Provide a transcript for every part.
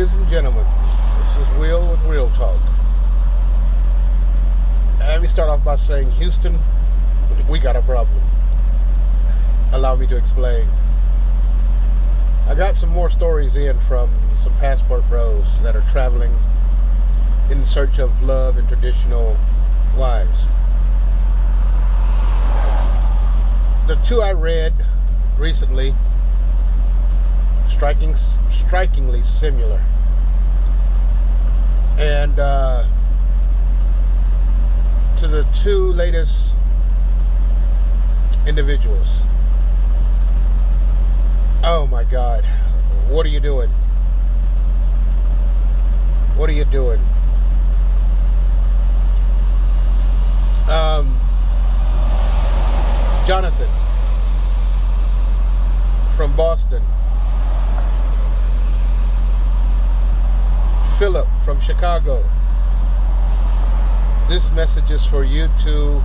Ladies and gentlemen, this is Will with Real Talk. Let me start off by saying, Houston, we got a problem. Allow me to explain. I got some more stories in from some passport bros that are traveling in search of love and traditional wives. The two I read recently, strikingly similar. And to the two latest individuals, oh my God, what are you doing? What are you doing? Jonathan from Boston, Philip from Chicago. This message is for you two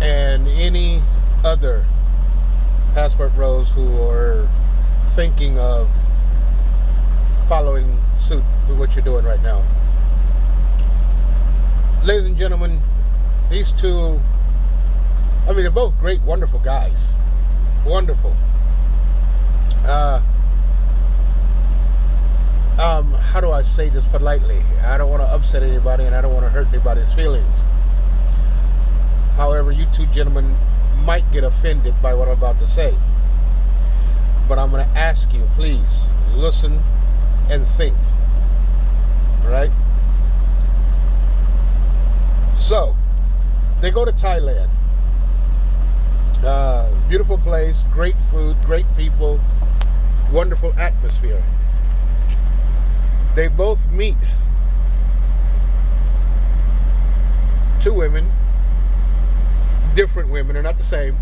and any other passport bros who are thinking of following suit with what you're doing right now. Ladies and gentlemen, these two, they're both great, wonderful guys. Wonderful. How do I say this politely? I don't want to upset anybody and I don't want to hurt anybody's feelings. However, you two gentlemen might get offended by what I'm about to say. But I'm going to ask you, please, listen and think. Alright? So, they go to Thailand. Beautiful place, great food, great people, wonderful atmosphere. They both meet two women, different women, they're not the same.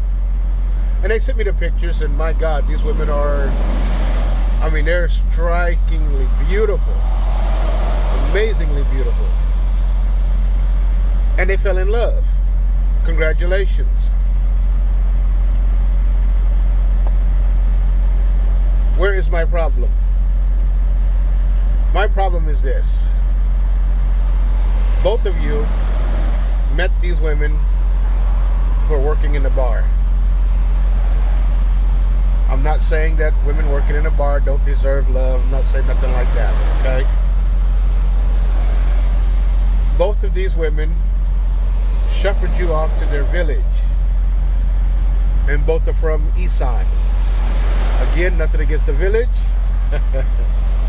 And they sent me the pictures, and my God, these women are, they're strikingly beautiful, amazingly beautiful. And they fell in love. Congratulations. Where is my problem? My problem is this. Both of you met these women who are working in the bar. I'm not saying that women working in a bar don't deserve love. I'm not saying nothing like that, okay? Both of these women shuffled you off to their village. And both are from Isan. Again, nothing against the village.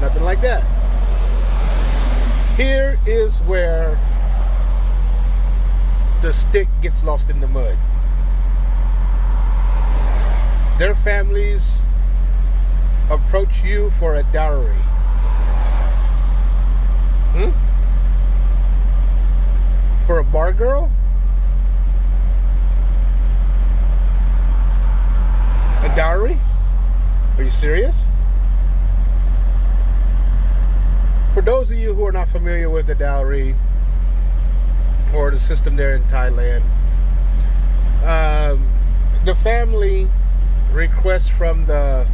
Nothing like that. Here is where the stick gets lost in the mud. Their families approach you for a dowry. For a bar girl? A dowry? Are you serious? For those of you who are not familiar with the dowry or the system there in Thailand, the family requests from the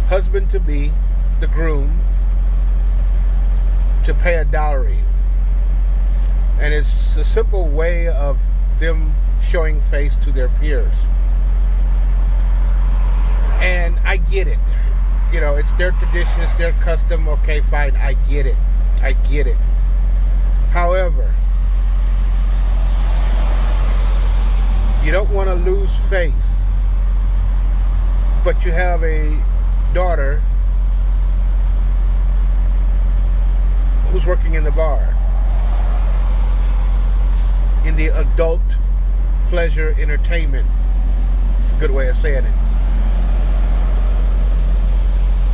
husband-to-be, the groom, to pay a dowry. And it's a simple way of them showing face to their peers. And I get it. It's their tradition, it's their custom. Okay, fine, I get it. However, you don't want to lose face, but you have a daughter who's working in the bar, in the adult pleasure entertainment. It's a good way of saying it.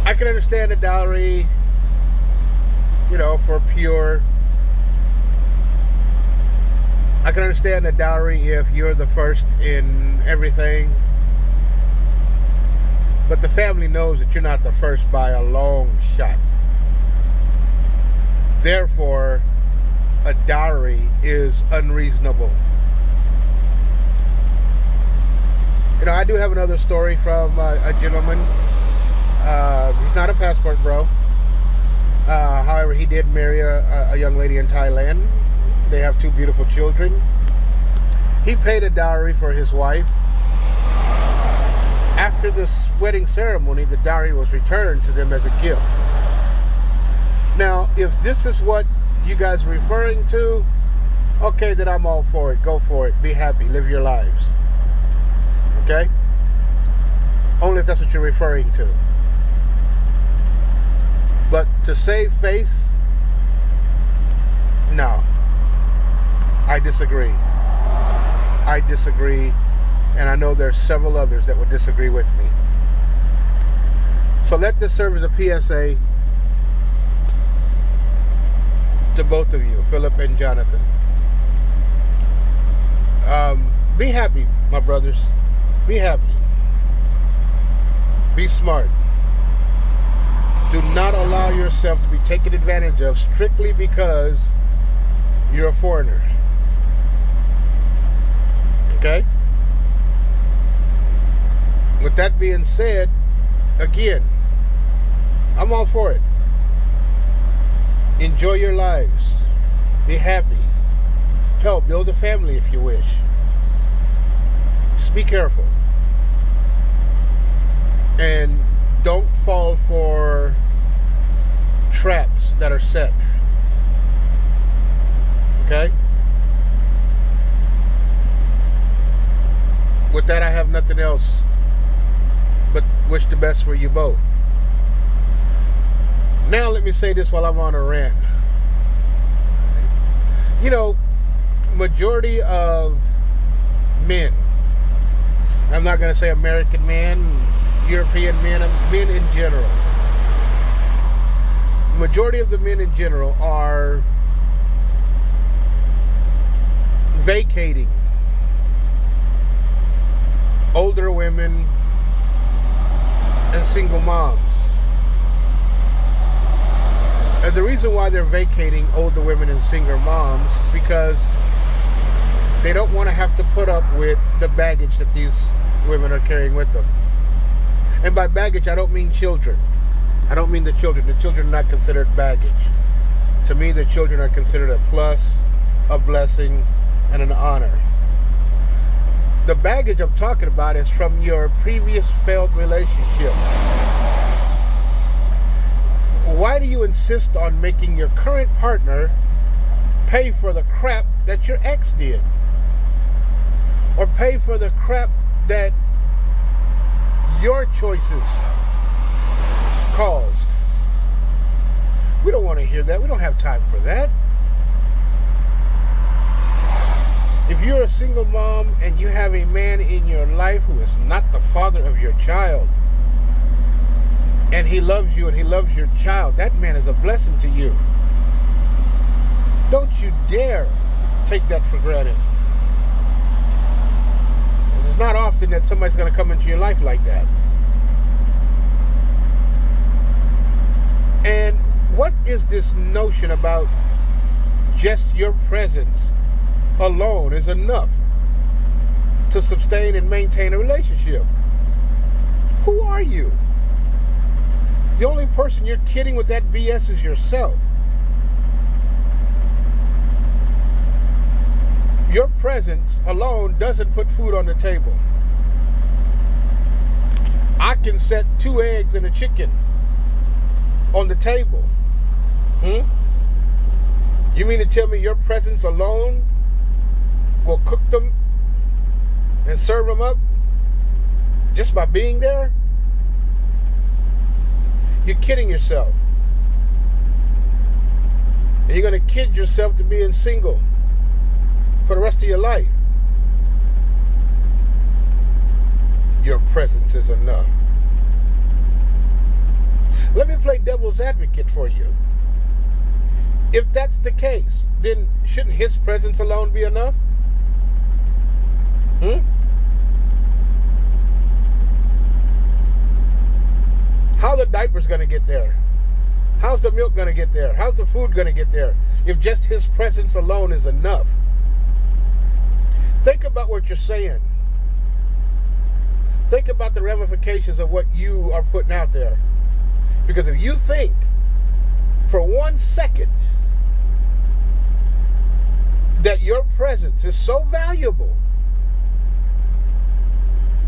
I can understand the dowry, for pure. I can understand the dowry if you're the first in everything. But the family knows that you're not the first by a long shot. Therefore, a dowry is unreasonable. I do have another story from a gentleman. He's not a passport bro. However, he did marry a young lady in Thailand. They have 2 beautiful children. He paid a dowry for his wife. After this wedding ceremony, the dowry was returned to them as a gift. Now, if this is what you guys are referring to, okay, then I'm all for it. Go for it. Be happy. Live your lives. Okay? Only if that's what you're referring to. But to save face, no. I disagree. I disagree. And I know there's several others that would disagree with me. So let this serve as a PSA to both of you, Philip and Jonathan. Be happy, my brothers. Be happy. Be smart. Do not allow yourself to be taken advantage of strictly because you're a foreigner. Okay? With that being said, again, I'm all for it. Enjoy your lives. Be happy. Hell, build a family if you wish. Just be careful. And don't fall for traps that are set. Okay? With that, I have nothing else but wish the best for you both. Now let me say this while I'm on a rant. You know, majority of men, I'm not going to say American men, European men, men in general. Majority of the men in general are vacating older women and single moms. And the reason why they're vacating older women and single moms is because they don't want to have to put up with the baggage that these women are carrying with them. And by baggage, I don't mean children. I don't mean the children. The children are not considered baggage. To me, the children are considered a plus, a blessing, and an honor. The baggage I'm talking about is from your previous failed relationship. Why do you insist on making your current partner pay for the crap that your ex did? Or pay for the crap that your choices caused? We don't want to hear that. We don't have time for that. If you're a single mom and you have a man in your life who is not the father of your child, and he loves you and he loves your child, that man is a blessing to you. Don't you dare take that for granted. It's not often that somebody's going to come into your life like that. And what is this notion about just your presence alone is enough to sustain and maintain a relationship? Who are you? The only person you're kidding with that BS is yourself. Your presence alone doesn't put food on the table. I can set 2 eggs and a chicken on the table. You mean to tell me your presence alone will cook them and serve them up just by being there? You're kidding yourself. And you're going to kid yourself to being single for the rest of your life. Your presence is enough. Let me play devil's advocate for you. If that's the case, then shouldn't his presence alone be enough? How the diapers going to get there? How's the milk going to get there? How's the food going to get there if just his presence alone is enough? Think about what you're saying. Think about the ramifications of what you are putting out there. Because if you think for 1 second that your presence is so valuable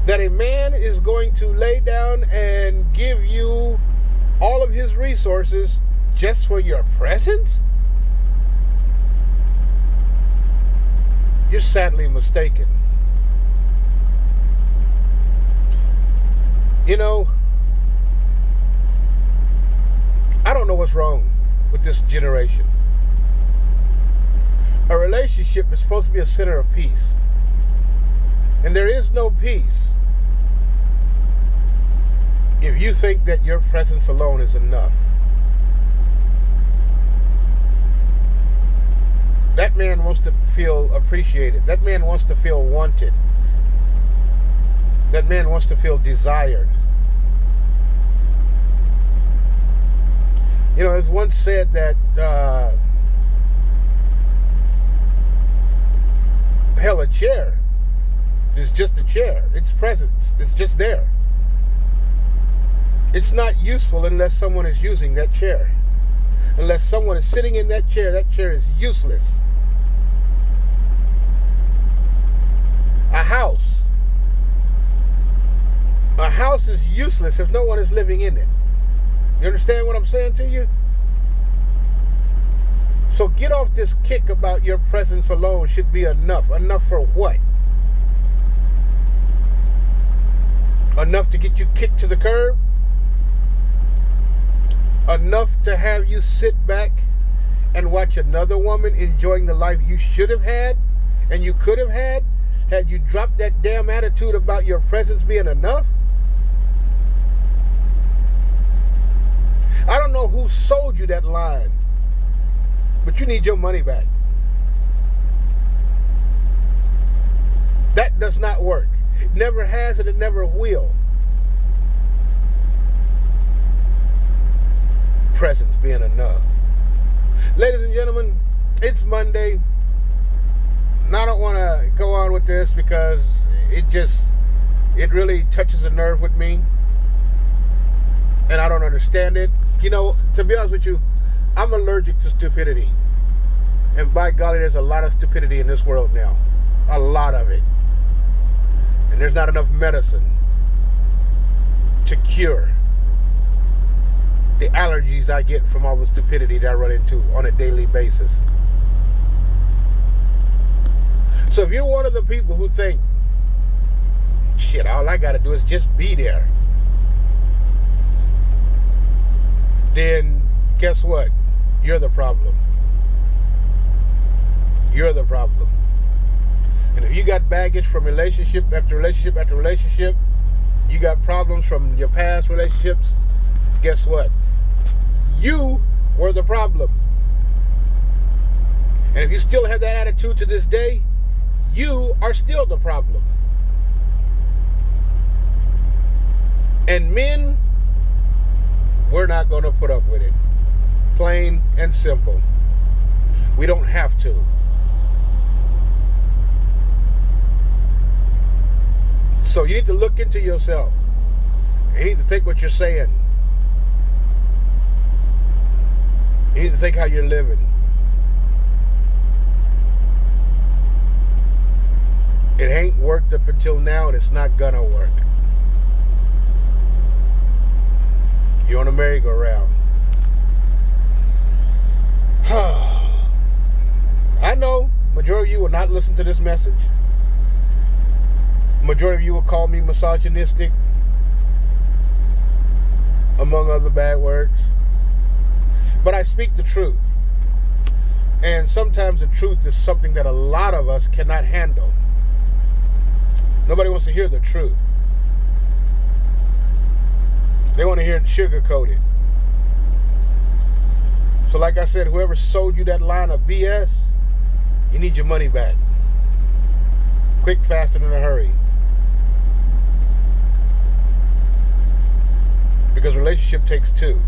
that a man is going to lay down and give you all of his resources just for your presence? You're sadly mistaken. You know, I don't know what's wrong with this generation. A relationship is supposed to be a center of peace. And there is no peace if you think that your presence alone is enough. That man wants to feel appreciated. That man wants to feel wanted. That man wants to feel desired. You know, it's once said that hell, a chair is just a chair. It's presence. It's just there. It's not useful unless someone is using that chair. Unless someone is sitting in that chair is useless. A house is useless if no one is living in it. You understand what I'm saying to you? So get off this kick about your presence alone should be enough. Enough for what? Enough to get you kicked to the curb? Enough to have you sit back and watch another woman enjoying the life you should have had and you could have had you dropped that damn attitude about your presence being enough? I don't know who sold you that line, but you need your money back. That does not work. It never has and it never will. Presence being enough. Ladies and gentlemen, it's Monday. And I don't want to go on with this because it really touches a nerve with me. And I don't understand it. You know, to be honest with you, I'm allergic to stupidity. And by golly, there's a lot of stupidity in this world now. A lot of it. And there's not enough medicine to cure the allergies I get from all the stupidity that I run into on a daily basis. So if you're one of the people who think, shit, all I got to do is just be there, then guess what? You're the problem. You're the problem. And if you got baggage from relationship after relationship after relationship, you got problems from your past relationships, guess what? You were the problem. And if you still have that attitude to this day, you are still the problem. And men, we're not going to put up with it. Plain and simple. We don't have to. So you need to look into yourself. You need to think what you're saying. You need to think how you're living. It ain't worked up until now, and it's not gonna work. You're on a merry-go-round. I know majority of you will not listen to this message. Majority of you will call me misogynistic, among other bad words. But I speak the truth. And sometimes the truth is something that a lot of us cannot handle. Nobody wants to hear the truth. They want to hear it sugar-coated. So like I said, whoever sold you that line of BS, you need your money back. Quick, fast, and in a hurry. Because relationship takes two.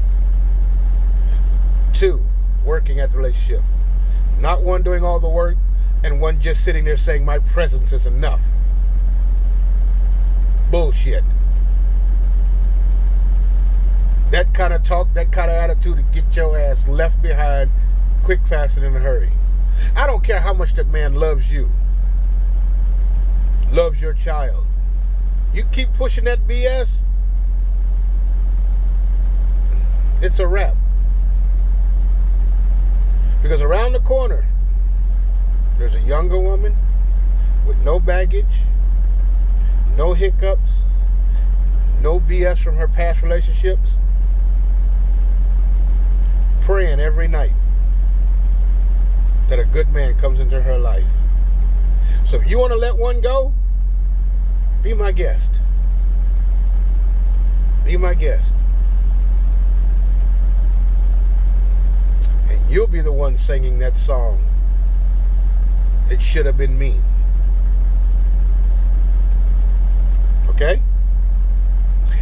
Two working at the relationship. Not one doing all the work and one just sitting there saying my presence is enough. Bullshit. That kind of talk, that kind of attitude to get your ass left behind quick, fast, and in a hurry. I don't care how much that man loves you, loves your child. You keep pushing that BS, it's a wrap. Because around the corner, there's a younger woman with no baggage, no hiccups, no BS from her past relationships, praying every night that a good man comes into her life. So if you want to let one go, be my guest. Be my guest. And you'll be the one singing that song, It Should Have Been Me. Okay?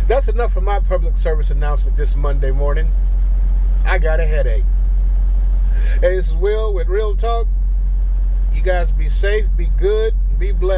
That's enough for my public service announcement this Monday morning. I got a headache. Hey, this is Will with Real Talk. You guys be safe, be good, and be blessed.